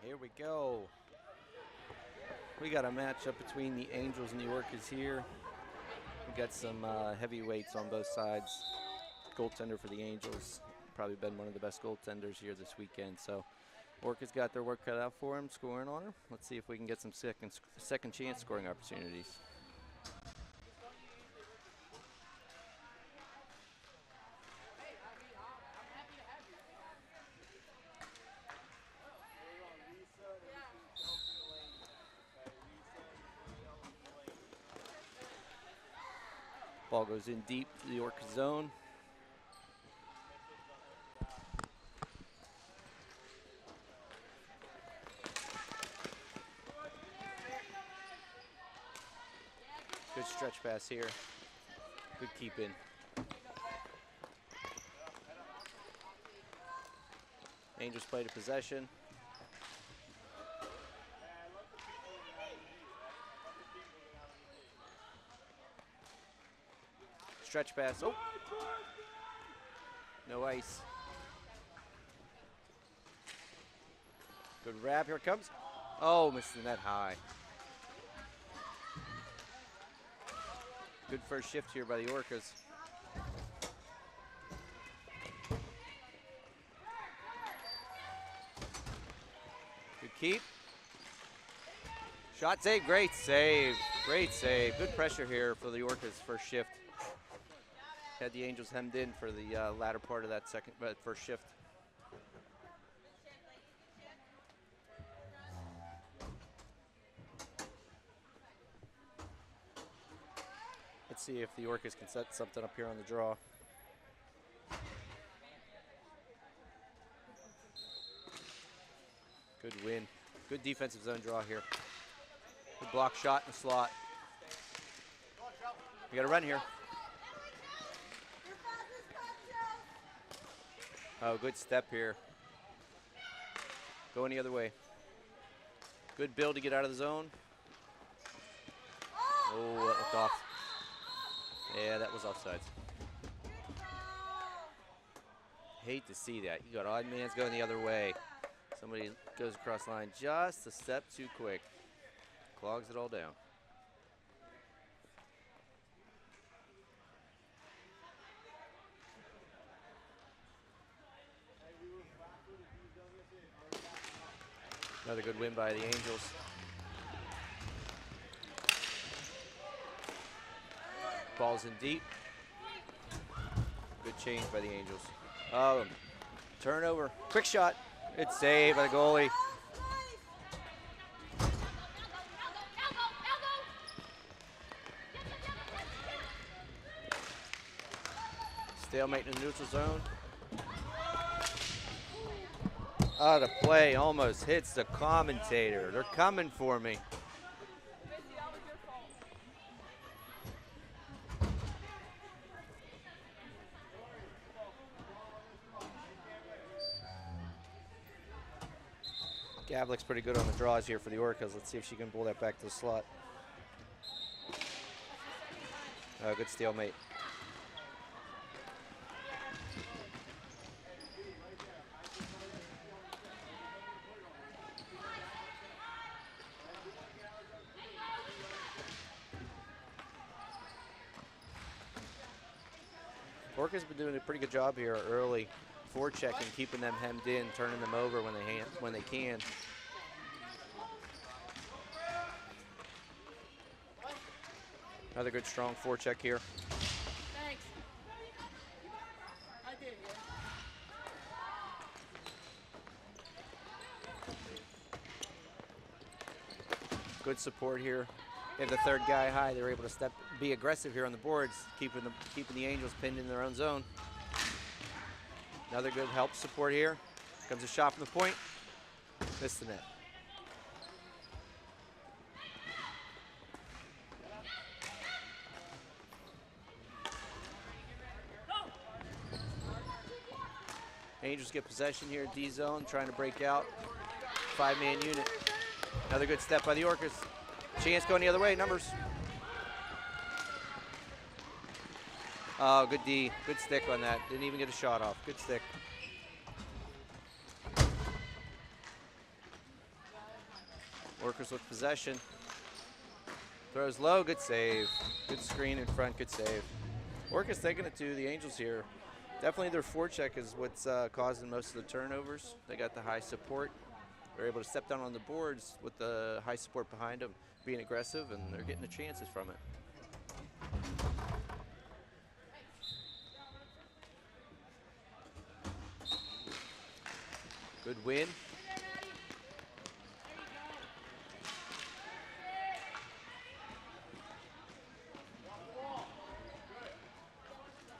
Here we go. We got a matchup between the Angels and the Orcas here. We got some heavyweights on both sides. Goaltender for the Angels, probably been one of the best goaltenders here this weekend. So Orcas got their work cut out for him, scoring on her. Let's see if we can get some second chance scoring opportunities. Ball goes in deep to the Orca zone. Good stretch pass here. Good keep in. Angels play to possession. Stretch pass. Oh! No ice. Good wrap. Here it comes. Oh, missed the net high. Good first shift here by the Orcas. Good keep. Shot save. Great save. Great save. Good pressure here for the Orcas first shift. Had the Angels hemmed in for the latter part of that first shift. Let's see if the Orcas can set something up here on the draw. Good win. Good defensive zone draw here. Good block shot in the slot. We got a run here. Oh, good step here. Going the other way. Good build to get out of the zone. Oh, that looked off. Yeah, that was offsides. Hate to see that. You got odd man's going the other way. Somebody goes across the line just a step too quick. Clogs it all down. Another good win by the Angels. Ball's in deep. Good change by the Angels. Oh, turnover. Quick shot. Good save by the goalie. Stalemate in the neutral zone. Oh, the play almost hits the commentator. They're coming for me. Gavlik's pretty good on the draws here for the Orcas. Let's see if she can pull that back to the slot. Good stalemate. Orcas been doing a pretty good job here early, forechecking, keeping them hemmed in, turning them over when they can. Another good strong forecheck here. Thanks. I did, yeah. Good support here. They have the third guy high. They're able to be aggressive here on the boards, keeping the Angels pinned in their own zone. Another good help support here. Comes a shot from the point. Missed the net. Angels get possession here, D zone, trying to break out. 5-man unit. Another good step by the Orcas. Chance going the other way, numbers. Oh, good D, good stick on that. Didn't even get a shot off, good stick. Orcas with possession. Throws low, good save. Good screen in front, good save. Orcas taking it to the Angels here. Definitely their forecheck is what's causing most of the turnovers. They got the high support. They're able to step down on the boards with the high support behind them, being aggressive, and they're getting the chances from it. Good win.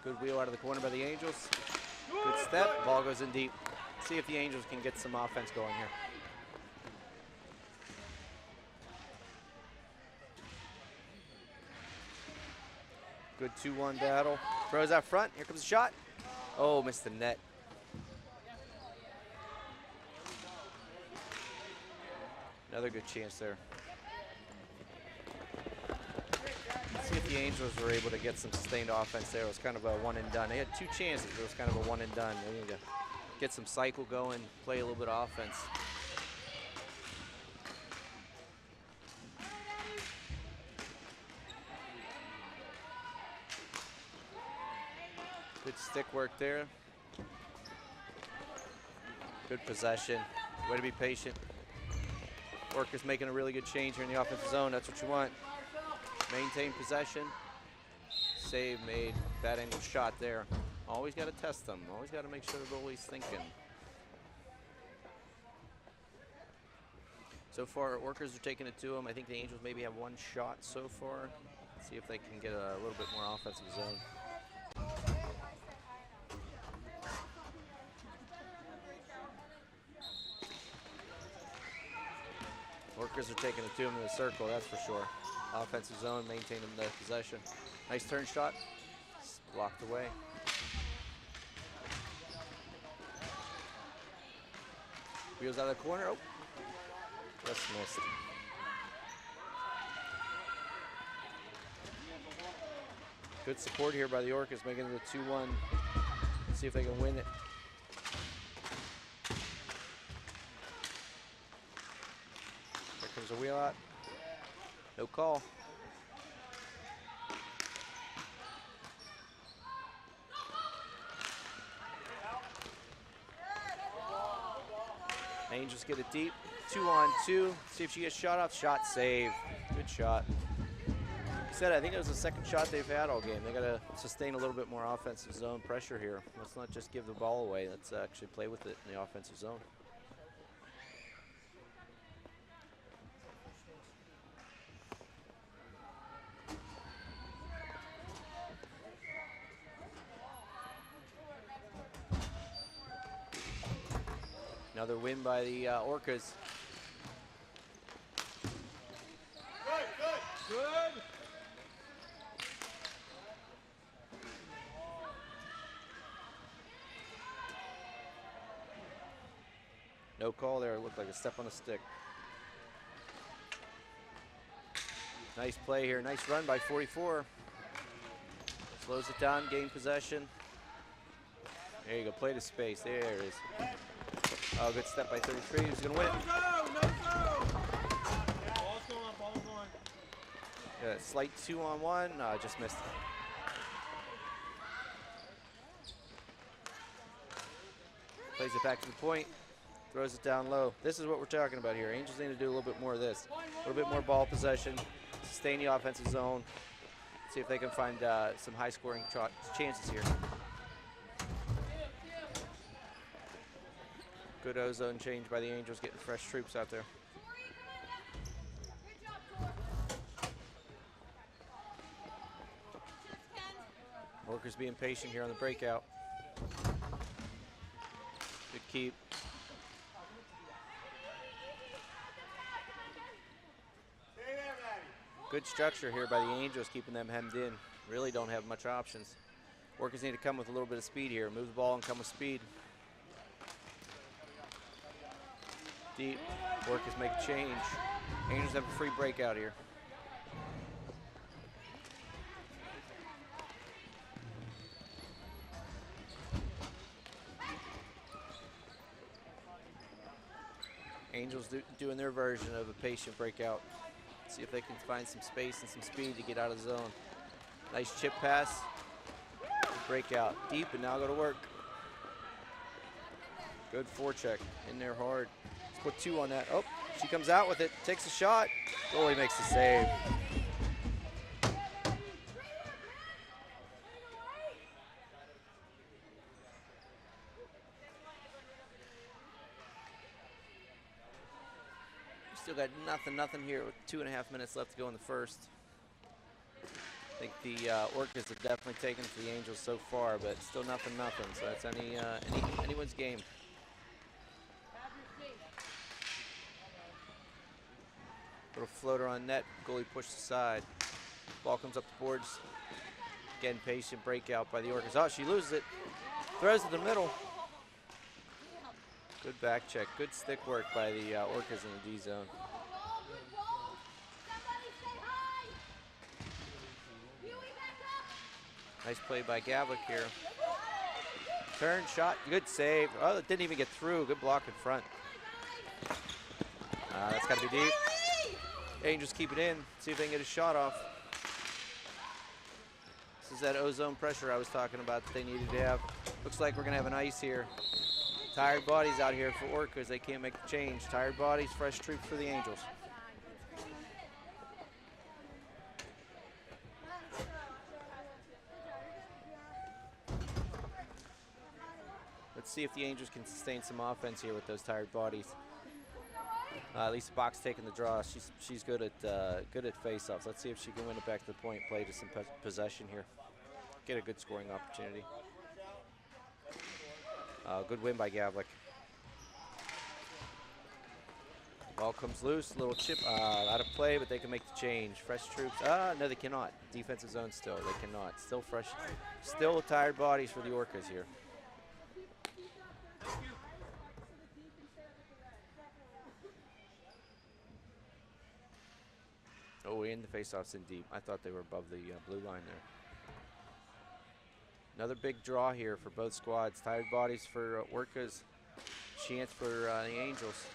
Good wheel out of the corner by the Angels. Good step, ball goes in deep. See if the Angels can get some offense going here. Good 2-1 battle. Throws out front, here comes the shot. Oh, missed the net. Another good chance there. See if the Angels were able to get some sustained offense there. It was kind of a one and done. They had 2 chances. It was kind of a one and done. They need to get some cycle going, play a little bit of offense. Good stick work there. Good possession. Way to be patient. Orcas making a really good change here in the offensive zone. That's what you want. Maintain possession. Save made. Bad angle shot there. Always got to test them. Always got to make sure the goalie's thinking. So far, Orcas are taking it to them. I think the Angels maybe have 1 shot so far. See if they can get a little bit more offensive zone. Orcas are taking it to him in the circle, that's for sure. Offensive zone, maintaining the possession. Nice turn shot. It's blocked away. Wheels out of the corner. Oh, just missed. Good support here by the Orcas, making it a 2-1. See if they can win it. Here comes a wheel out. No call. Angels get it deep. 2-on-2. See if she gets shot off. Shot save. Good shot. Said I think it was the 2nd shot they've had all game. They got to sustain a little bit more offensive zone pressure here. Let's not just give the ball away. Let's actually play with it in the offensive zone. Another win by the Orcas. Good. No call there. It looked like a step on a stick. Nice play here. Nice run by 44. Slows it down, gain possession. There you go. Play to space. There it is. Oh, good step by 33. Who's going to win it? No go. Ball's going. Yeah, slight 2-on-1. No, just missed it. Plays it back to the point. Throws it down low. This is what we're talking about here. Angels need to do a little bit more of this. A little bit more ball possession. Sustain the offensive zone. See if they can find some high-scoring chances here. Good ozone change by the Angels, getting fresh troops out there. Orcas being patient here on the breakout. Good keep. Good structure here by the Angels, keeping them hemmed in. Really don't have much options. Orcas need to come with a little bit of speed here. Move the ball and come with speed. Deep. Orcas make a change. Angels have a free breakout here. Angels doing their version of a patient breakout. See if they can find some space and some speed to get out of the zone. Nice chip pass. Breakout deep, and now go to work. Good forecheck in there hard. Let's put 2 on that. Oh, she comes out with it, takes a shot. Goalie makes the save. Still got nothing here with 2.5 minutes left to go in the first. I think the Orcas have definitely taken it to the Angels so far, but still nothing. So that's anyone's game. Little floater on net, goalie pushed aside. Ball comes up the boards. Again, patient breakout by the Orcas. Oh, she loses it. Throws to the middle. Good back check, good stick work by the Orcas in the D zone. Nice play by Gavlik here. Turn, shot, good save. Oh, it didn't even get through. Good block in front. That's got to be deep. Angels keep it in. See if they can get a shot off. This is that ozone pressure I was talking about that they needed to have. Looks like we're going to have an ice here. Tired bodies out here for Orcas. They can't make the change. Tired bodies, fresh troops for the Angels. Let's see if the Angels can sustain some offense here with those tired bodies. Lisa Box taking the draw. She's good at face-offs. Let's see if she can win it back to the point, play to some possession here. Get a good scoring opportunity. Good win by Gavlik. Ball comes loose, little chip out of play, but they can make the change. Fresh troops. No, they cannot. Defensive zone still. They cannot. Still fresh. Still tired bodies for the Orcas here. Oh, in the faceoffs in deep. I thought they were above the blue line there. Another big draw here for both squads. Tired bodies for Orcas. Chance for the Angels.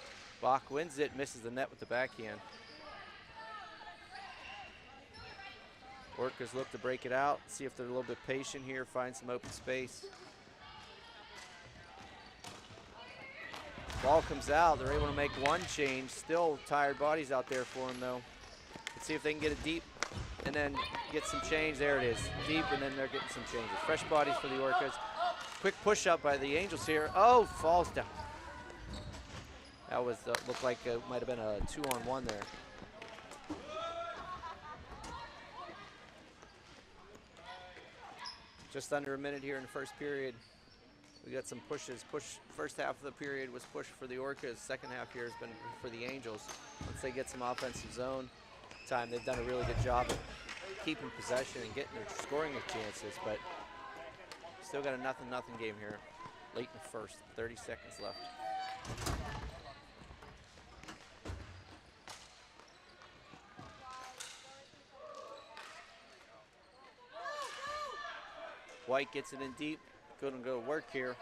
Bach wins it, misses the net with the backhand. Orcas look to break it out, see if they're a little bit patient here, find some open space. Ball comes out, they're able to make one change. Still tired bodies out there for them though. Let's see if they can get it deep and then get some change. There it is, deep, and then they're getting some changes. Fresh bodies for the Orcas. Quick push up by the Angels here. Oh, falls down. That was looked like it might have been a 2-on-1 there. Just under a minute here in the first period. We got some pushes. First half of the period was pushed for the Orcas. Second half here has been for the Angels. Once they get some offensive zone time, they've done a really good job of keeping possession and getting their scoring chances, but still got a 0-0 game here late in the first. 30 seconds left. White gets it in deep. Couldn't go work here.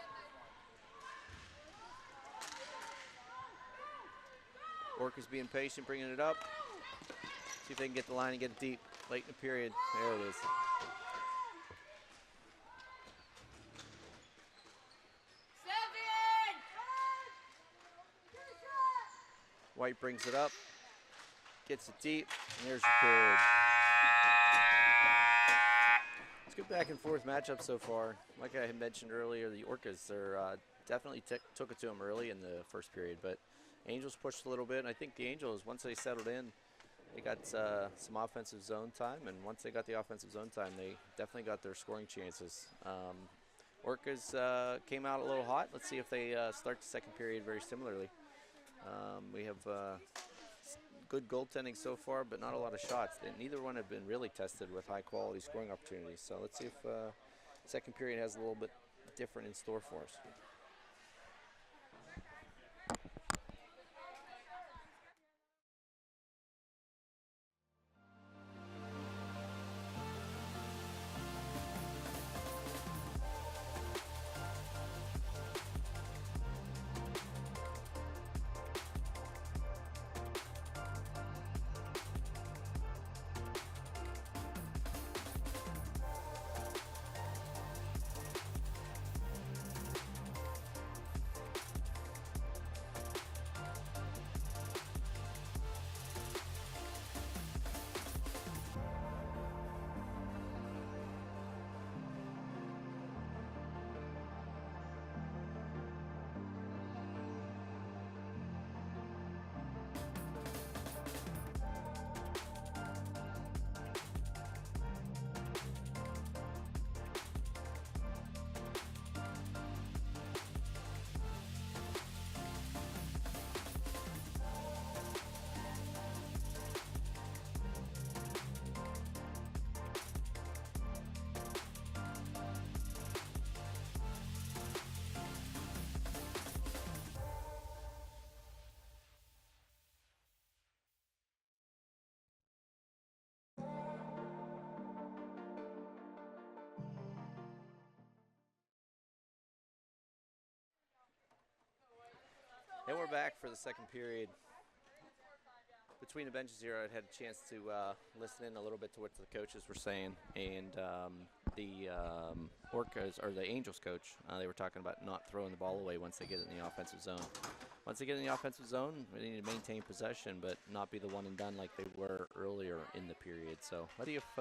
Orcas being patient, bringing it up. See if they can get the line and get it deep. Late in the period. There it is. White brings it up. Gets it deep. And there's your period. It's good back and forth matchup so far. Like I had mentioned earlier, the Orcas definitely took it to them early in the first period, but Angels pushed a little bit. And I think the Angels, once they settled in, they got some offensive zone time, and once they got the offensive zone time, they definitely got their scoring chances. Orcas came out a little hot. Let's see if they start the second period very similarly. We have good goaltending so far, but not a lot of shots. Neither one have been really tested with high-quality scoring opportunities. So let's see if second period has a little bit different in store for us. And we're back for the second period. Between the benches here, I had a chance to listen in a little bit to what the coaches were saying, and the Orcas, or the Angels coach, they were talking about not throwing the ball away once they get in the offensive zone. Once they get in the offensive zone, we need to maintain possession, but not be the one and done like they were earlier in the period. So, how do you if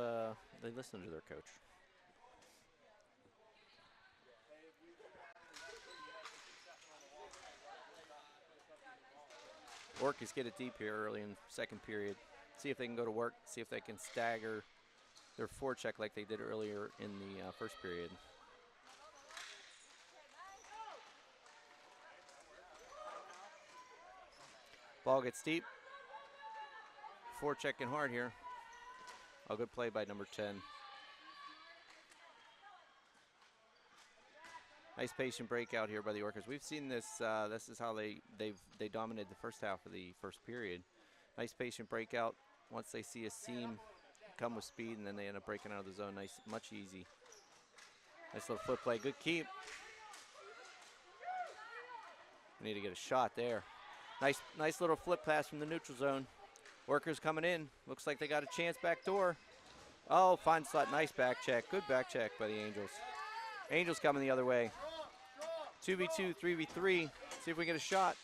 they listen to their coach? Orcas get it deep here early in second period. See if they can go to work, see if they can stagger their forecheck like they did earlier in the first period. Ball gets deep. Forechecking hard here. Oh, good play by number 10. Nice patient breakout here by the Orcas. We've seen this. This is how they dominated the first half of the first period. Nice patient breakout. Once they see a seam come with speed, and then they end up breaking out of the zone. Nice, much easy. Nice little foot play. Good keep. We need to get a shot there. Nice little flip pass from the neutral zone. Workers coming in. Looks like they got a chance back door. Oh, fine slot. Nice back check. Good back check by the Angels. Angels coming the other way. 2v2, 3v3. See if we get a shot.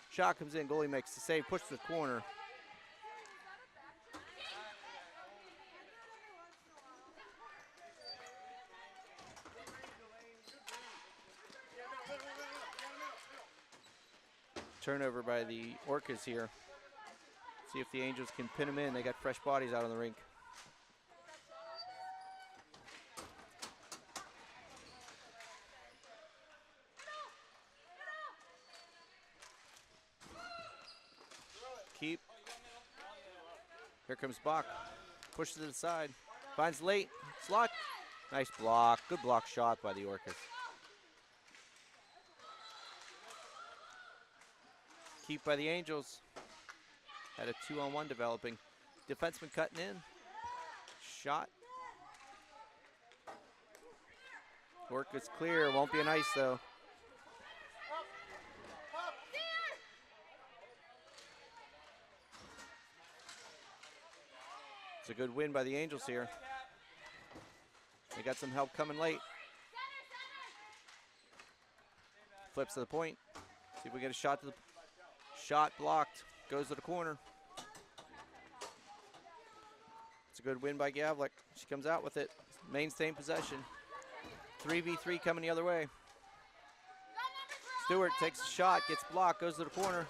Shot comes in. Goalie makes the save. Push to the corner. Turnover by the Orcas here. See if the Angels can pin them in. They got fresh bodies out on the rink. Keep. Here comes Bach. Push to the side. Finds late. Slot. Nice block. Good block shot by the Orcas. Keep by the Angels. Had a 2-on-1 developing. Defenseman cutting in. Shot. Orcas clear. Won't be an ice though. It's a good win by the Angels here. They got some help coming late. Flips to the point. See if we get a shot to the shot blocked. Goes to the corner. It's a good win by Gavlik. She comes out with it. Maintain possession. 3v3 coming the other way. Stewart takes a shot, gets blocked, goes to the corner.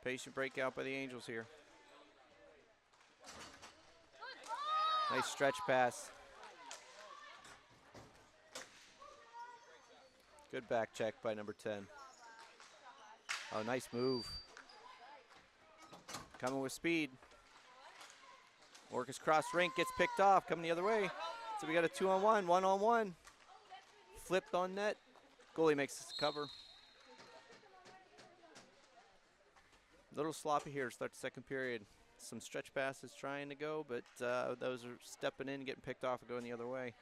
Patient breakout by the Angels here. Nice stretch pass. Good back check by number 10. Oh, nice move. Coming with speed. Orcas cross rink, gets picked off, coming the other way. So we got a 2-on-1, 1-on-1. Flipped on net. Goalie makes this cover. A little sloppy here to start the second period. Some stretch passes trying to go, but those are stepping in, getting picked off and going the other way.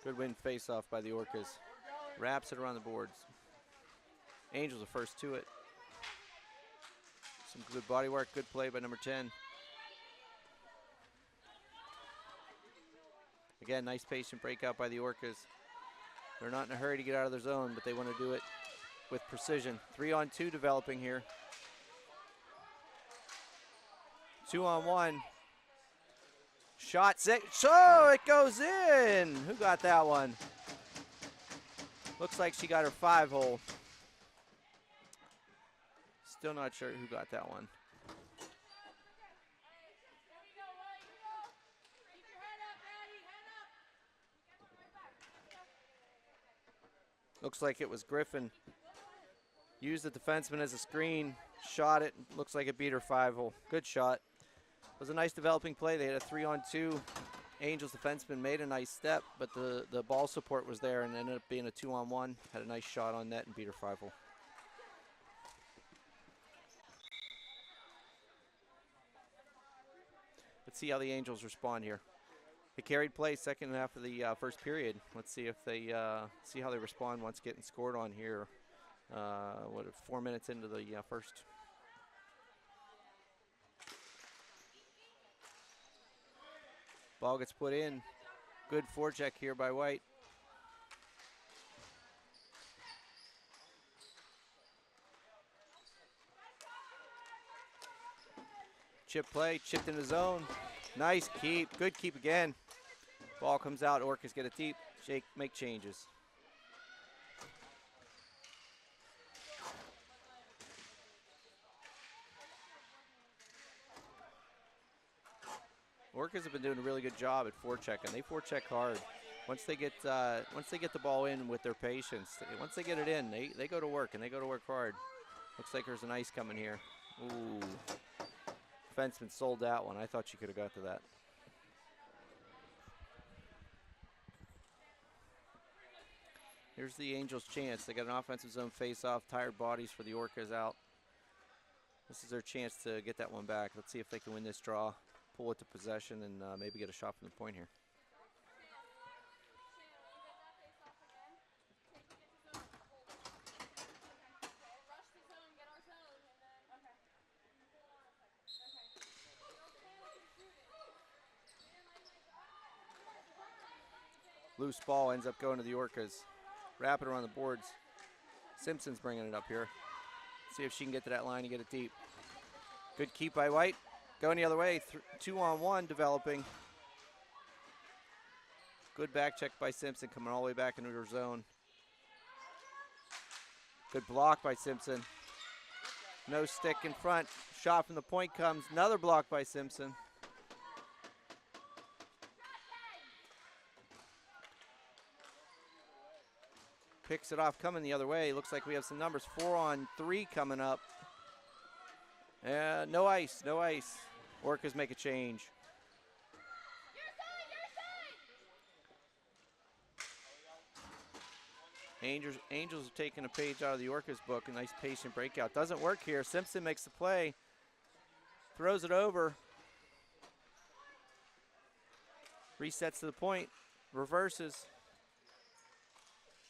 Good win face-off by the Orcas. Wraps it around the boards. Angels are first to it. Some good body work, good play by number 10. Again, nice patient breakout by the Orcas. They're not in a hurry to get out of their zone, but they want to do it with precision. 3-on-2 developing here. 2-on-1. Shot set. So it goes in. Who got that one? Looks like she got her 5-hole. Still not sure who got that one. Looks like it was Griffin. Used the defenseman as a screen. Shot it. Looks like it beat her 5-hole. Good shot. It was a nice developing play. They had a 3-on-2. Angels defenseman made a nice step, but the ball support was there and ended up being a 2-on-1. Had a nice shot on net and beat her 5-0. Let's see how the Angels respond here. They carried play second half of the first period. Let's see if they see how they respond once getting scored on here. 4 minutes into the first. Ball gets put in. Good forecheck here by White. Chip play, chipped in the zone. Nice keep, good keep again. Ball comes out, Orcas get it deep, make changes. Orcas have been doing a really good job at forechecking. They forecheck hard. Once they get the ball in with their patience, once they get it in, they go to work, and they go to work hard. Looks like there's an ice coming here. Ooh. Defenseman sold that one. I thought she could have got to that. Here's the Angels' chance. They got an offensive zone face-off, tired bodies for the Orcas out. This is their chance to get that one back. Let's see if they can win this draw, pull it to possession, and maybe get a shot from the point here. Loose ball ends up going to the Orcas. Wrapping her on the boards. Simpson's bringing it up here. See if she can get to that line and get it deep. Good keep by White. Going the other way. 2-on-1 developing. Good back check by Simpson coming all the way back into her zone. Good block by Simpson. No stick in front. Shot from the point comes. Another block by Simpson. Picks it off coming the other way. Looks like we have some numbers. 4-on-3 coming up. No ice, no ice. Orcas make a change. Angels are taking a page out of the Orcas book. A nice patient breakout. Doesn't work here. Simpson makes the play. Throws it over. Resets to the point. Reverses.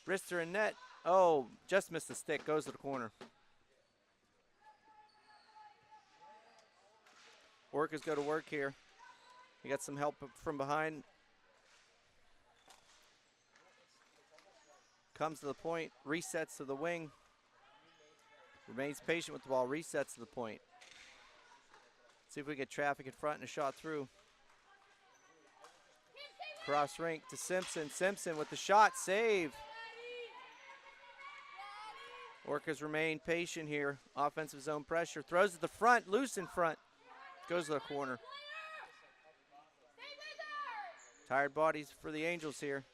Wrister in net. Oh, just missed the stick. Goes to the corner. Orcas go to work here. We got some help from behind. Comes to the point. Resets to the wing. Remains patient with the ball. Resets to the point. See if we get traffic in front and a shot through. Cross rink to Simpson. Simpson with the shot. Save. Orcas remain patient here. Offensive zone pressure. Throws at the front. Loose in front. Goes to the corner. Tired bodies for the Angels here.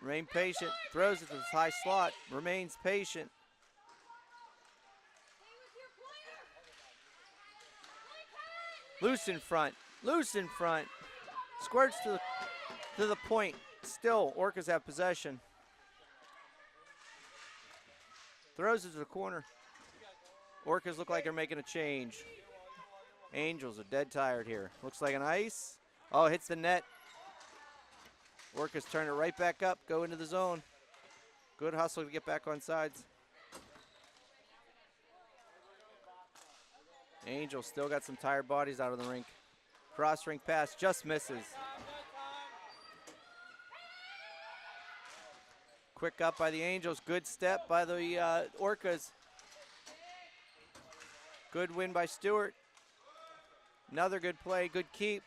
Remain patient. Throws it to the high slot. Remains patient. Loose in front. Loose in front. Squirts to the point. Still, Orcas have possession. Throws it to the corner. Orcas look like they're making a change. Angels are dead tired here. Looks like an ice. Oh, hits the net. Orcas turn it right back up, go into the zone. Good hustle to get back on sides. Angels still got some tired bodies out of the rink. Cross rink pass just misses. Quick up by the Angels. Good step by the Orcas. Good win by Stewart. Another good play. Good keep.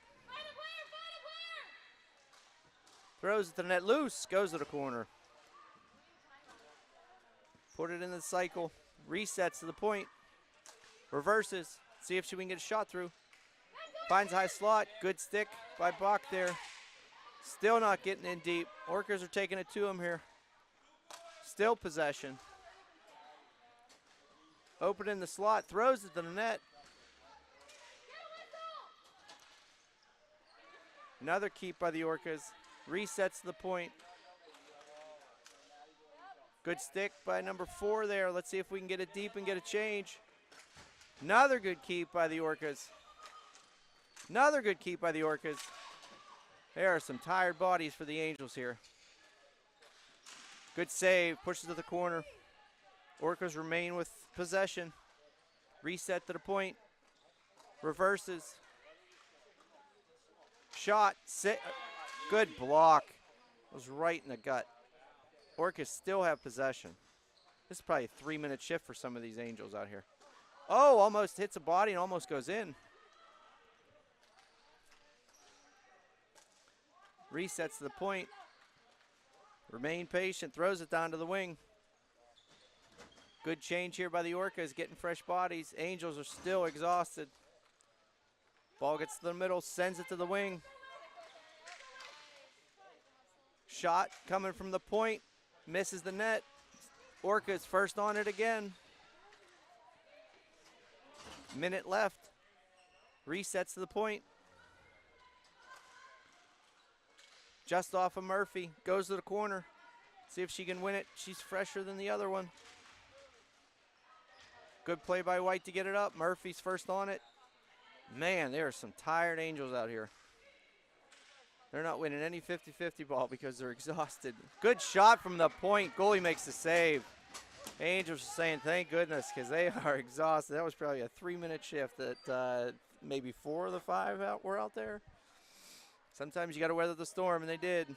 Throws it to the net. Loose. Goes to the corner. Put it in the cycle. Resets to the point. Reverses. See if she can get a shot through. Finds a high slot. Good stick by Bach there. Still not getting in deep. Orcas are taking it to him here. Still possession. Open in the slot. Throws it to the net. Another keep by the Orcas. Resets to the point. Good stick by number 4 there. Let's see if we can get it deep and get a change. Another good keep by the Orcas. Another good keep by the Orcas. There are some tired bodies for the Angels here. Good save, pushes to the corner. Orcas remain with possession. Reset to the point. Reverses. Shot, good block. It was right in the gut. Orcas still have possession. This is probably a 3-minute shift for some of these Angels out here. Oh, almost hits a body and almost goes in. Resets to the point. Remain patient, throws it down to the wing. Good change here by the Orcas, getting fresh bodies. Angels are still exhausted. Ball gets to the middle, sends it to the wing. Shot coming from the point, misses the net. Orcas first on it again. Minute left. Resets to the point. Just off of Murphy, goes to the corner. See if she can win it. She's fresher than the other one. Good play by White to get it up. Murphy's first on it. Man, there are some tired Angels out here. They're not winning any 50-50 ball because they're exhausted. Good shot from the point. Goalie makes the save. Angels are saying thank goodness because they are exhausted. That was probably a 3-minute shift that maybe 4 of the 5 were out there. Sometimes you got to weather the storm, and they did.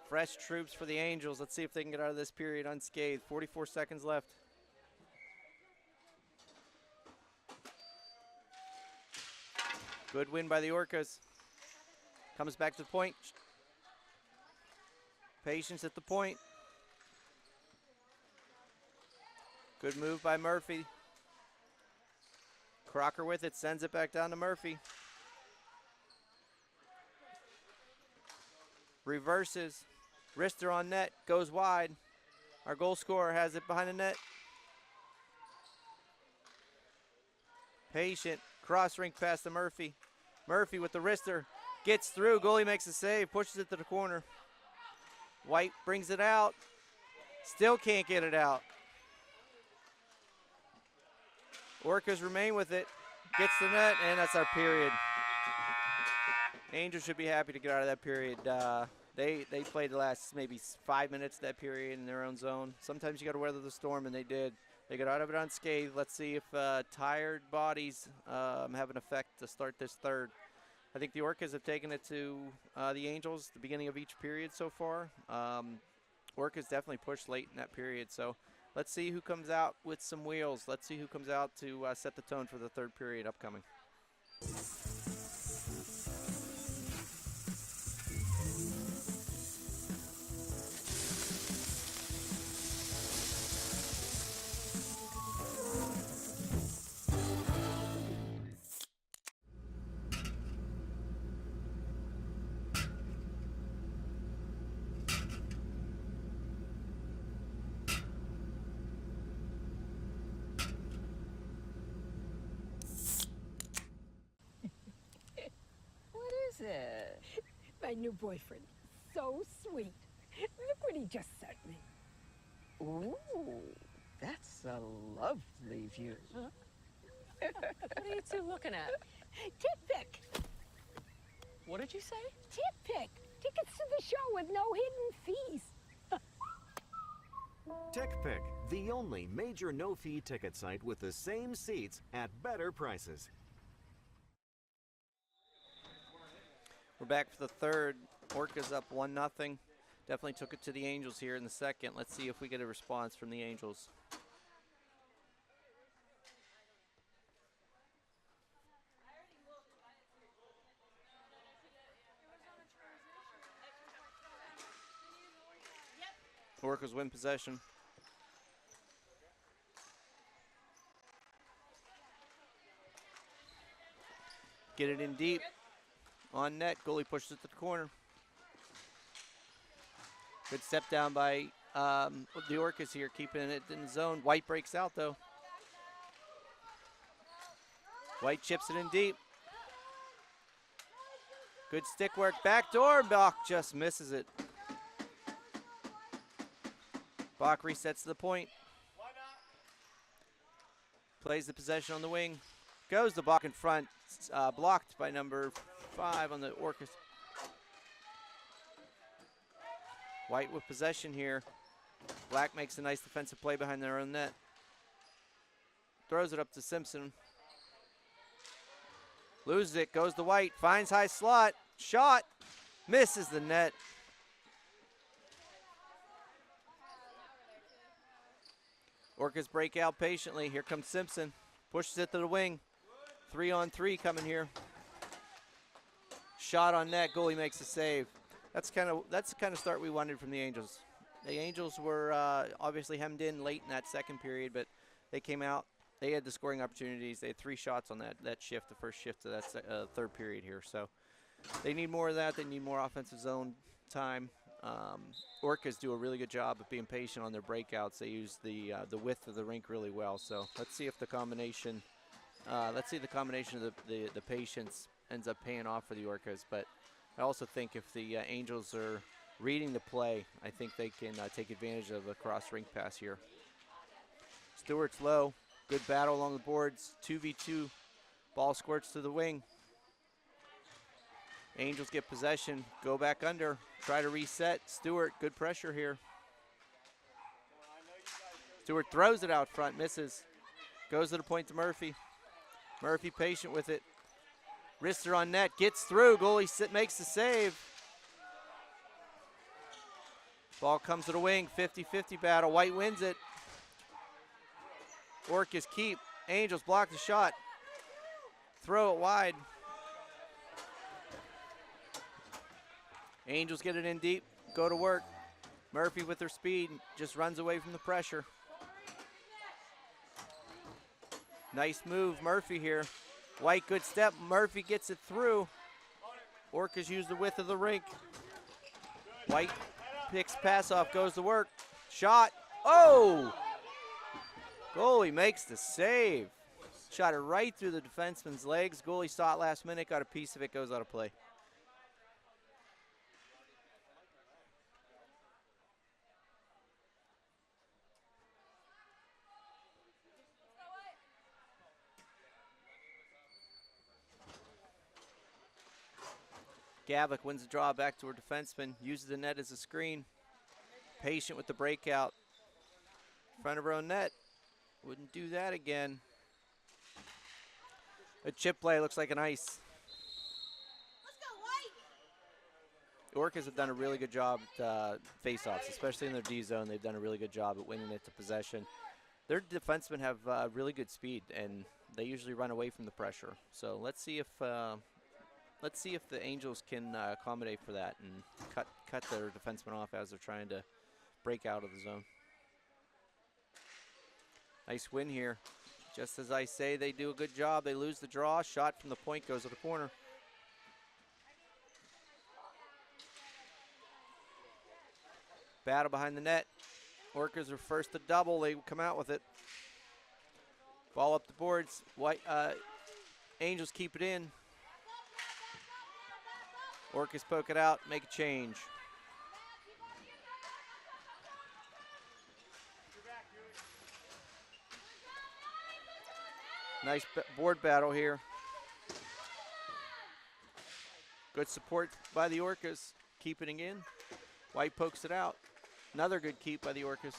Fresh troops for the Angels. Let's see if they can get out of this period unscathed. 44 seconds left. Good win by the Orcas. Comes back to the point. Patience at the point. Good move by Murphy. Crocker with it, sends it back down to Murphy. Reverses. Wrister on net, goes wide. Our goal scorer has it behind the net. Patient, cross rink pass to Murphy. Murphy with the wrister, gets through, goalie makes a save, pushes it to the corner. White brings it out, still can't get it out. Orcas remain with it, gets the net, and that's our period. Angels should be happy to get out of that period. They played the last maybe 5 minutes of that period in their own zone. Sometimes you got to weather the storm, and they did. They got out of it unscathed. Let's see if tired bodies have an effect to start this third. I think the Orcas have taken it to the Angels at the beginning of each period so far. Orcas definitely pushed late in that period. So let's see who comes out with some wheels. Let's see who comes out to set the tone for the third period upcoming. What is it? My new boyfriend. So sweet. Look what he just sent me. Ooh, that's a lovely view. Huh? What are you two looking at? Tip pick. What did you say? Tip pick. Tickets to the show with no hidden fees. TickPick, the only major no-fee ticket site with the same seats at better prices. We're back for the third. Orcas up 1-0. Definitely took it to the Angels here in the second. Let's see if we get a response from the Angels. Orcas win possession. Get it in deep. On net, goalie pushes it to the corner. Good step down by the Orcas here, keeping it in the zone. White breaks out, though. White chips it in deep. Good stick work. Backdoor. Bach just misses it. Bach resets to the point. Plays the possession on the wing. Goes the Bach in front. Blocked by number 5 on the Orcas. White with possession here. Black makes a nice defensive play behind their own net. Throws it up to Simpson. Loses it, goes to White, finds high slot, shot, misses the net. Orcas break out patiently. Here comes Simpson. Pushes it to the wing. 3-on-3 coming here. Shot on net, goalie makes a save. That's the kind of start we wanted from the Angels. The Angels were obviously hemmed in late in that second period, but they came out. They had the scoring opportunities. They had 3 shots on that shift, the first shift of that third period here. So they need more of that. They need more offensive zone time. Orcas do a really good job of being patient on their breakouts. They use the width of the rink really well. So let's see if the combination, of the patience ends up paying off for the Orcas. But I also think if the Angels are reading the play, I think they can take advantage of a cross-rink pass here. Stewart's low. Good battle along the boards. 2v2. Ball squirts to the wing. Angels get possession. Go back under. Try to reset. Stewart, good pressure here. Stewart throws it out front. Misses. Goes to the point to Murphy. Murphy patient with it. Wrister on net. Gets through. Goalie makes the save. Ball comes to the wing. 50-50 battle. White wins it. Orcas keep. Angels block the shot. Throw it wide. Angels get it in deep. Go to work. Murphy with her speed just runs away from the pressure. Nice move, Murphy here. White, good step. Murphy gets it through. Orcas use the width of the rink. White picks pass off, goes to work. Shot. Oh! Goalie makes the save. Shot it right through the defenseman's legs. Goalie saw it last minute, got a piece of it, goes out of play. Gavlik wins the draw back to her defenseman, uses the net as a screen. Patient with the breakout. In front of her own net. Wouldn't do that again. A chip play looks like an ice. Orcas have done a really good job at face-offs, especially in their D zone. They've done a really good job at winning it to possession. Their defensemen have really good speed, and they usually run away from the pressure. So let's see if the Angels can accommodate for that and cut their defensemen off as they're trying to break out of the zone. Nice win here. Just as I say, they do a good job. They lose the draw. Shot from the point goes to the corner. Battle behind the net. Orcas are first to double. They come out with it. Ball up the boards. Angels keep it in. Orcas poke it out, make a change. Nice board battle here. Good support by the Orcas, keeping it in. White pokes it out. Another good keep by the Orcas.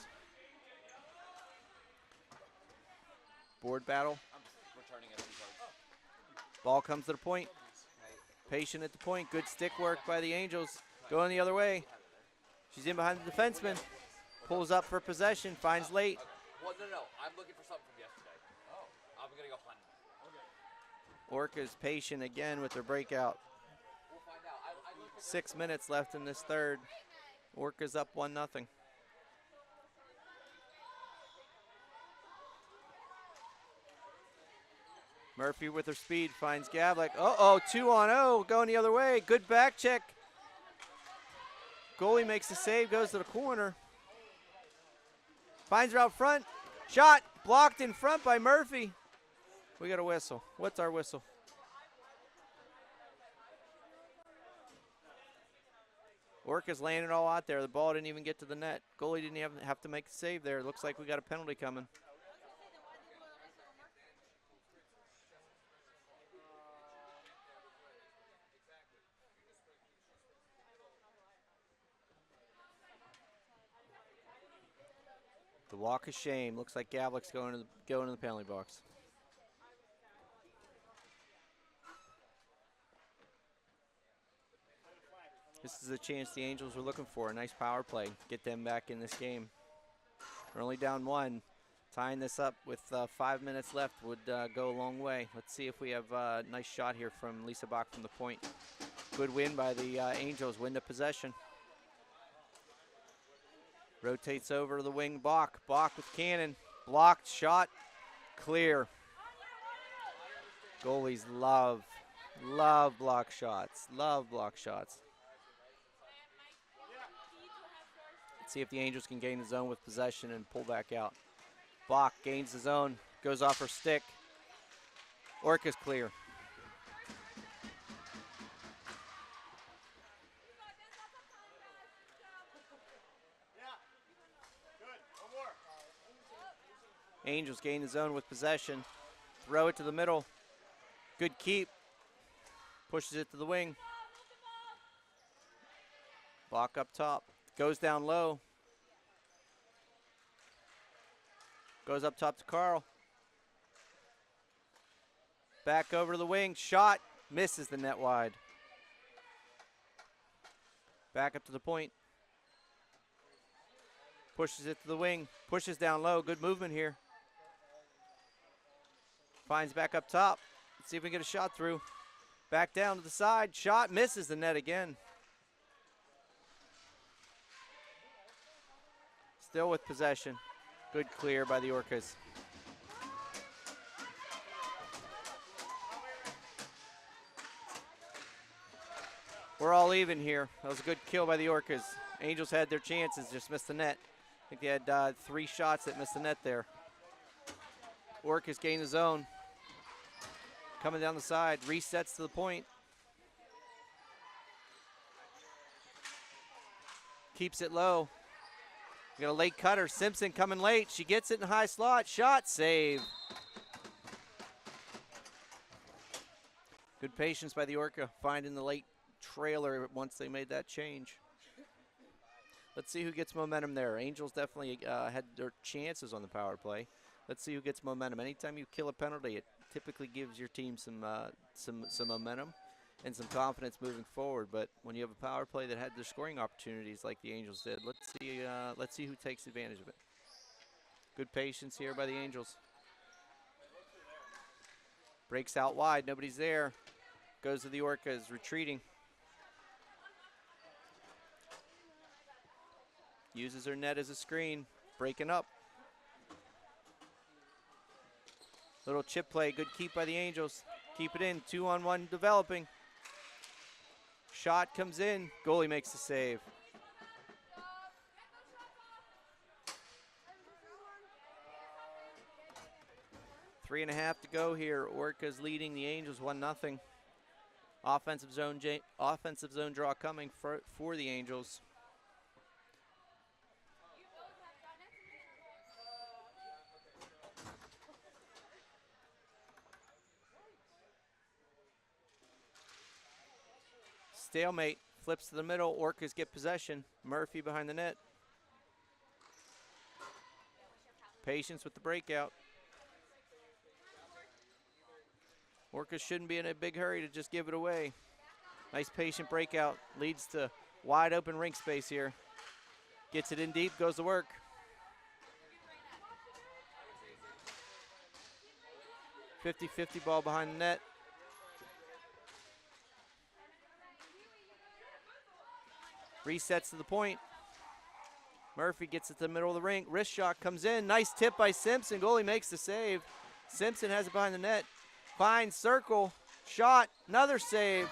Board battle. Ball comes to the point. Patient at the point. Good stick work by the Angels. Going the other way. She's in behind the defenseman. Pulls up for possession. Finds late. Well, no. I'm looking for something from yesterday. Oh. I'm going to go hunt. Orcas patient again with their breakout. We'll find out. 6 minutes left in this third. Orcas up 1-0. Murphy with her speed finds Gavlik. Uh-oh, 2-on-0, going the other way. Good back check. Goalie makes the save, goes to the corner. Finds her out front. Shot blocked in front by Murphy. We got a whistle. What's our whistle? Orcas laying it all out there. The ball didn't even get to the net. Goalie didn't even have to make a save there. Looks like we got a penalty coming. The walk of shame. Looks like Gavlik's going to the penalty box. This is a chance the Angels were looking for. A nice power play. Get them back in this game. We're only down 1. Tying this up with 5 minutes left would go a long way. Let's see if we have a nice shot here from Lisa Bach from the point. Good win by the Angels. Win the possession. Rotates over to the wing. Bach with cannon. Blocked shot. Clear. Goalies love block shots. Love block shots. Let's see if the Angels can gain the zone with possession and pull back out. Bach gains the zone. Goes off her stick. Orcas clear. Angels gain the zone with possession. Throw it to the middle. Good keep. Pushes it to the wing. Bach up top. Goes down low. Goes up top to Carl. Back over to the wing. Shot. Misses the net wide. Back up to the point. Pushes it to the wing. Pushes down low. Good movement here. Finds back up top. Let's see if we can get a shot through. Back down to the side. Shot. Misses the net again. Still with possession. Good clear by the Orcas. We're all even here. That was a good kill by the Orcas. Angels had their chances, just missed the net. I think they had 3 shots that missed the net there. Orcas gain the zone. Coming down the side, resets to the point. Keeps it low. We got a late cutter. Simpson coming late. She gets it in high slot. Shot, save. Good patience by the Orca, finding the late trailer once they made that change. Let's see who gets momentum there. Angels definitely had their chances on the power play. Let's see who gets momentum. Anytime you kill a penalty, it typically gives your team some momentum and some confidence moving forward. But when you have a power play that had their scoring opportunities like the Angels did, let's see who takes advantage of it. Good patience here by the Angels. Breaks out wide, nobody's there. Goes to the Orcas, retreating. Uses her net as a screen, breaking up. Little chip play, good keep by the Angels. Keep it in, 2-on-1 developing. Shot comes in, goalie makes the save. Three and a half to go here. Orcas leading the Angels 1-0. Offensive zone draw coming for the Angels. Stalemate, flips to the middle. Orcas get possession. Murphy behind the net. Patience with the breakout. Orcas shouldn't be in a big hurry to just give it away. Nice patient breakout. Leads to wide open rink space here. Gets it in deep, goes to work. .50-50 ball behind the net. Resets to the point. Murphy gets it to the middle of the rink. Wrist shot comes in. Nice tip by Simpson. Goalie makes the save. Simpson has it behind the net. Finds circle. Shot. Another save.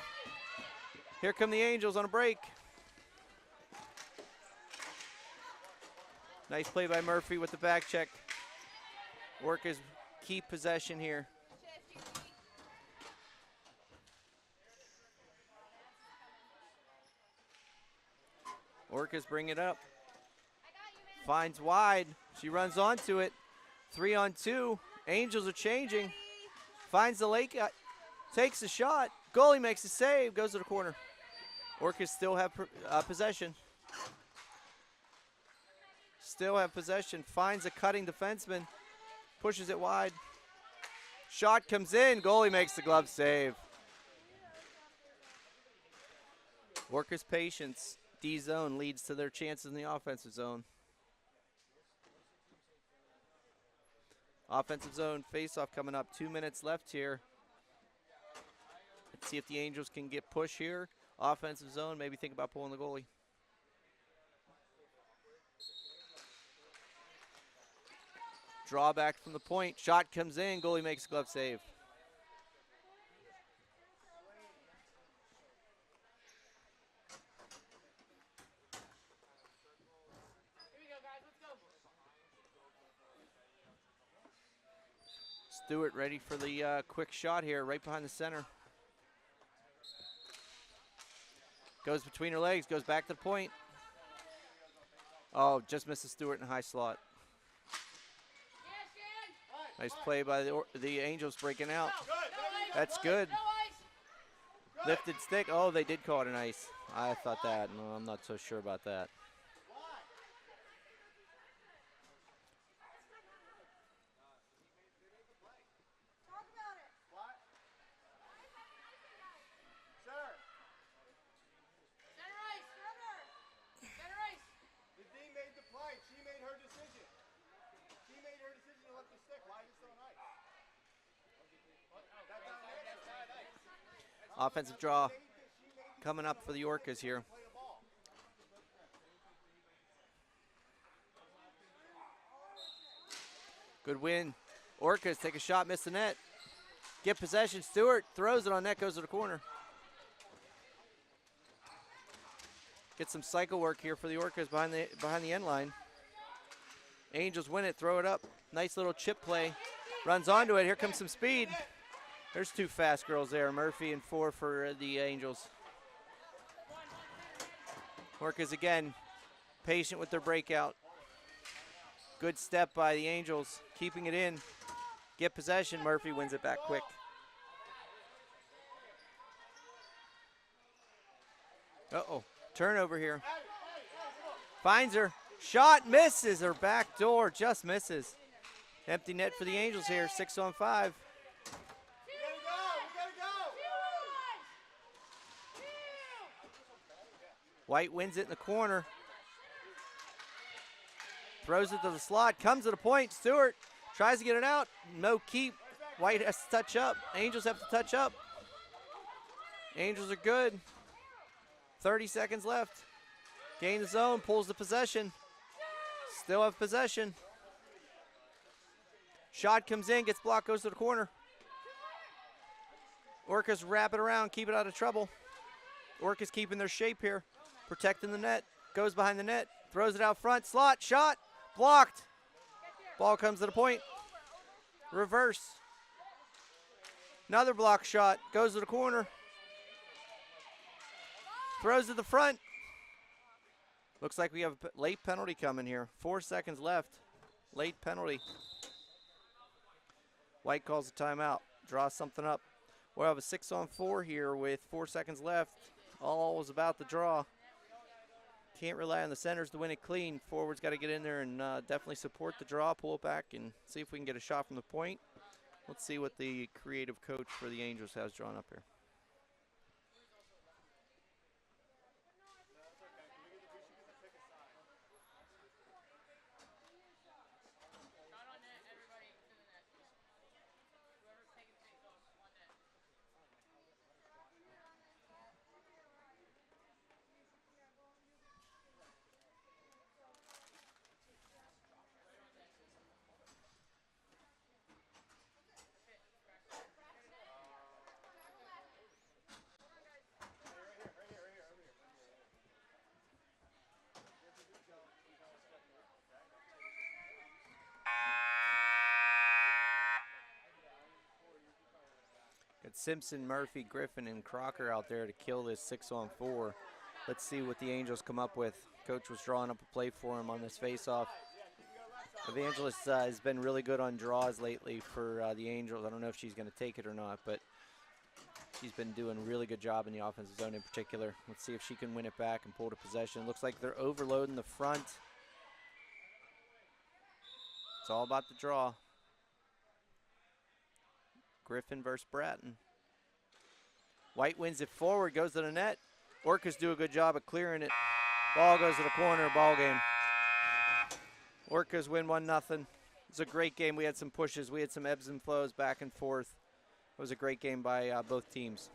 Here come the Angels on a break. Nice play by Murphy with the back check. Orcas keep possession here. Orcas bring it up. Finds wide. She runs onto it. 3-on-2. Angels are changing. Finds the lake. Takes the shot. Goalie makes a save. Goes to the corner. Orcas still have possession. Still have possession. Finds a cutting defenseman. Pushes it wide. Shot comes in. Goalie makes the glove save. Orcas' patience. D-zone leads to their chances in the offensive zone. Offensive zone face-off coming up. 2 minutes left here. Let's see if the Angels can get push here. Offensive zone, maybe think about pulling the goalie. Draw back from the point. Shot comes in. Goalie makes a glove save. Stewart ready for the quick shot here, right behind the center. Goes between her legs, goes back to the point. Oh, just misses Stewart in the high slot. Nice play by the Angels breaking out. That's good. Lifted stick. Oh, they did call it an ice. I thought that. No, I'm not so sure about that. Offensive draw coming up for the Orcas here. Good win. Orcas take a shot, miss the net. Get possession. Stewart throws it on net, goes to the corner. Get some cycle work here for the Orcas behind the end line. Angels win it, throw it up. Nice little chip play. Runs onto it. Here comes some speed. There's two fast girls there, Murphy and 4 for the Angels. Orcas again, patient with their breakout. Good step by the Angels, keeping it in. Get possession, Murphy wins it back quick. Uh-oh, turnover here. Finds her, shot misses, her back door just misses. Empty net for the Angels here, 6-on-5. White wins it in the corner. Throws it to the slot, comes to the point. Stewart tries to get it out. No keep. White has to touch up. Angels have to touch up. Angels are good. 30 seconds left. Gain the zone, pulls the possession. Still have possession. Shot comes in, gets blocked, goes to the corner. Orcas wrap it around, keep it out of trouble. Orcas keeping their shape here. Protecting the net, goes behind the net, throws it out front, slot, shot, blocked. Ball comes to the point. Reverse. Another block shot, goes to the corner. Throws to the front. Looks like we have a late penalty coming here. 4 seconds left. Late penalty. White calls a timeout, draws something up. We'll have a 6-on-4 here with 4 seconds left. All was about the draw. Can't rely on the centers to win it clean. Forwards got to get in there and definitely support the draw, pull it back, and see if we can get a shot from the point. Let's see what the creative coach for the Angels has drawn up here. Got Simpson, Murphy, Griffin, and Crocker out there to kill this 6-on-4. Let's see what the Angels come up with. Coach was drawing up a play for him on this faceoff. Evangelist has been really good on draws lately for the Angels. I don't know if she's going to take it or not, but she's been doing a really good job in the offensive zone in particular. Let's see if she can win it back and pull to possession. Looks like they're overloading the front. It's all about the draw. Griffin versus Bratton. White wins it forward, goes to the net. Orcas do a good job of clearing it. Ball goes to the corner, ball game. Orcas win 1-0. It's a great game. We had some pushes. We had some ebbs and flows back and forth. It was a great game by both teams.